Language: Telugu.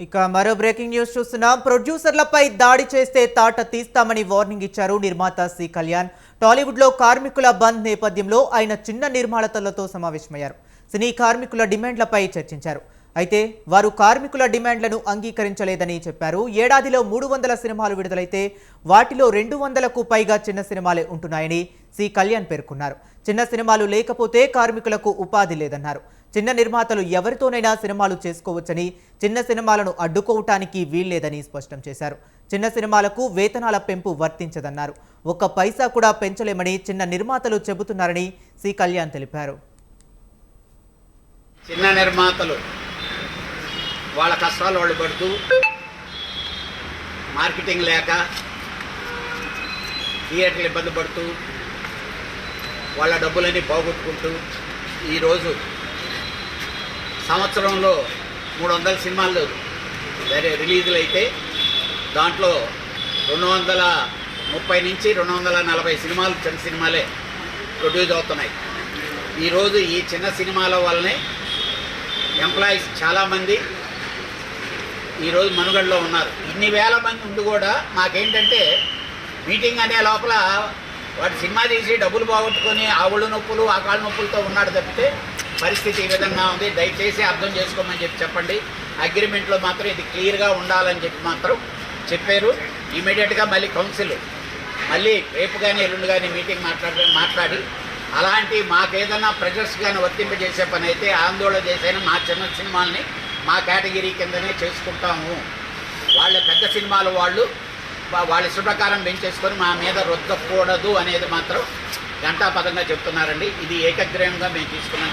ఇక మరో బ్రేకింగ్ న్యూస్ చూస్తున్నాం. ప్రొడ్యూసర్లపై దాడి చేస్తే తాట తీస్తామని వార్నింగ్ ఇచ్చారు నిర్మాత సి కళ్యాణ్. టాలీవుడ్ లో కార్మికుల బంద్ నేపథ్యంలో ఆయన చిన్న నిర్మాతలతో సమావేశమయ్యారు. సినీ కార్మికుల డిమాండ్లపై చర్చించారు. అయితే వారు కార్మికుల డిమాండ్లను అంగీకరించలేదని చెప్పారు. ఏడాదిలో 300 సినిమాలు విడుదలైతే వాటిలో 200కు పైగా చిన్న సినిమాలే ఉంటున్నాయని సి కళ్యాణ్ పేర్కొన్నారు. చిన్న సినిమాలు లేకపోతే కార్మికులకు ఉపాధి లేదన్నారు. చిన్న నిర్మాతలు ఎవరితోనైనా సినిమాలు చేసుకోవచ్చని, చిన్న సినిమాలను అడ్డుకోవటానికి వీల్లేదని స్పష్టం చేశారు. చిన్న సినిమాలకు వేతనాల పెంపు వర్తించదన్నారు. 1 పైసా కూడా పెంచలేమని చిన్న నిర్మాతలు చెబుతున్నారని సి కళ్యాణ్ తెలిపారు. చిన్న నిర్మాతలు వాళ్ళ కష్టాలు వాళ్ళు పడుతూ, మార్కెటింగ్ లేక థియేటర్లు ఇబ్బంది పడుతూ, వాళ్ళ డబ్బులన్నీ పోగొట్టుకుంటూ ఈరోజు సంవత్సరంలో 300 సినిమాలు రిలీజులు అయితే దాంట్లో 230 నుంచి 240 సినిమాలు చిన్న సినిమాలే ప్రొడ్యూస్ అవుతున్నాయి. ఈరోజు ఈ చిన్న సినిమాల వల్లనే ఎంప్లాయీస్ చాలామంది ఈరోజు మనుగడలో ఉన్నారు. ఇన్ని వేల మంది ఉండి కూడా మాకేంటంటే మీటింగ్ అనే లోపల వాడు సినిమా తీసి డబ్బులు పోగొట్టుకొని ఆ ఒళ్ళు నొప్పులు ఆ కాళ్ళ నొప్పులతో ఉన్నాడు తప్పితే పరిస్థితి ఈ విధంగా ఉంది. దయచేసి అర్థం చేసుకోమని చెప్పండి. అగ్రిమెంట్లో మాత్రం ఇది క్లియర్గా ఉండాలని చెప్పి మాత్రం చెప్పారు. ఇమీడియట్గా మళ్ళీ కౌన్సిల్ మళ్ళీ రేపు కానీ ఎల్లుండి కానీ మీటింగ్ మాట్లాడి అలాంటి మాకేదన్నా ప్రెజర్స్ కానీ వర్తింపజేసే పని అయితే ఆందోళన చేసైనా మా చిన్న సినిమాల్ని మా కేటగిరీ కిందనే చేసుకుంటాము. వాళ్ళ పెద్ద సినిమాలు వాళ్ళ ఇష్ట ప్రకారం పెంచేసుకొని మా మీద రుద్దకూడదు అనేది మాత్రం ఘంటాపదంగా చెప్తున్నారండి. ఇది ఏకగ్రీవంగా మేము తీసుకున్నాం.